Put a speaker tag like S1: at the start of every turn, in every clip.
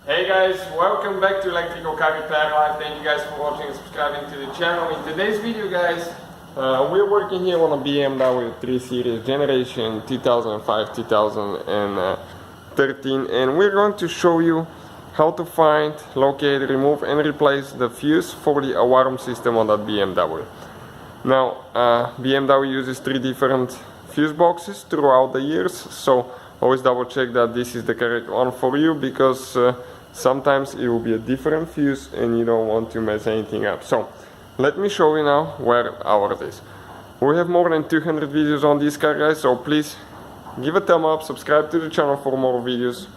S1: Hey guys, welcome back to Electrical Car Repair Live. Thank you guys for watching and subscribing to the channel. In today's video guys, we're working here on a BMW 3 Series generation 2005, 2013, and we're going to show you how to find, locate, remove and replace the fuse for the alarm system on that BMW. Now, BMW uses 3 different fuse boxes throughout the years, so always double check that this is the correct one for you, because sometimes it will be a different fuse and you don't want to mess anything up. So let me show you now where ours is. We have more than 200 videos on this car guys, so please give a thumb up, subscribe to the channel for more videos,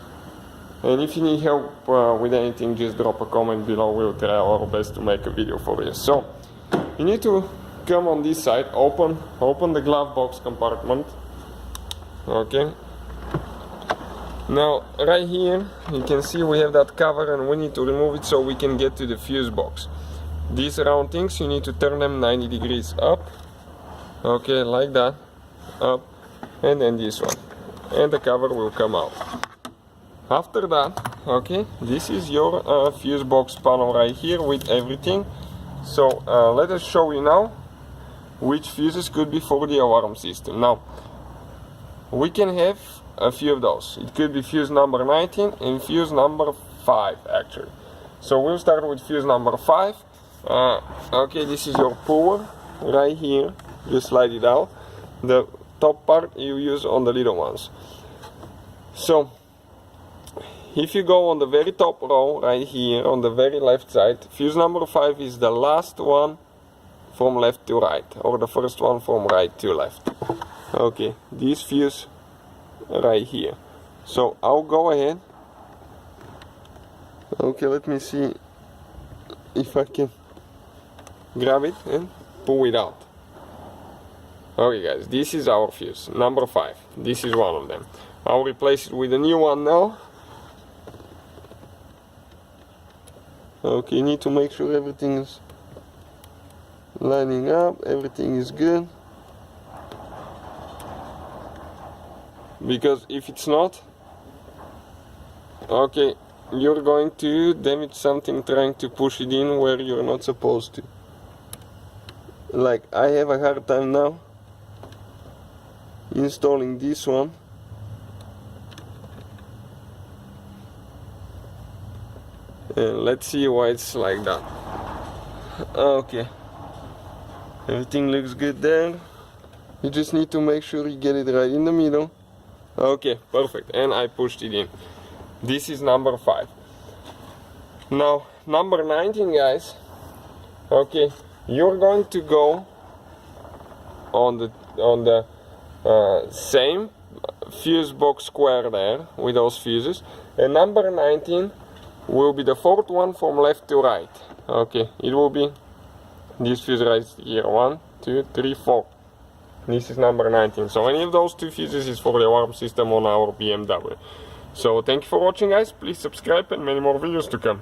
S1: and if you need help with anything, just drop a comment below. We'll try our best to make a video for you. So you need to come on this side, open the glove box compartment. Okay, now right here you can see we have that cover and we need to remove it so we can get to the fuse box. These round things, you need to turn them 90 degrees up, okay, like that, up, and then this one, and the cover will come out. After that, okay, this is your fuse box panel right here with everything. So let us show you now which fuses could be for the alarm system. Now we can have a few of those. It could be fuse number 19 and fuse number 5 actually. So we'll start with fuse number 5. Okay, this is your puller right here. You slide it out. The top part you use on the little ones. So if you go on the very top row right here on the very left side, fuse number 5 is the last one from left to right, or the first one from right to left. Okay, this fuse right here. So I'll go ahead. Okay, let me see if I can grab it and pull it out. Okay guys, this is our fuse, number 5. This is one of them. I'll replace it with a new one now. Okay, you need to make sure everything is lining up, everything is good. Because if it's not, okay, you're going to damage something trying to push it in where you're not supposed to. Like I have a hard time now installing this one. And let's see why it's like that. Okay, everything looks good there. You just need to make sure you get it right in the middle. Okay, perfect, and I pushed it in. This is number 5. Now number 19 guys, okay, you're going to go on the same fuse box square there with those fuses, and number 19 will be the 4th one from left to right. Okay, it will be this fuse right here, 1, 2, 3, 4. This is number 19. So any of those 2 fuses is for the alarm system on our BMW. So thank you for watching guys, please subscribe and many more videos to come.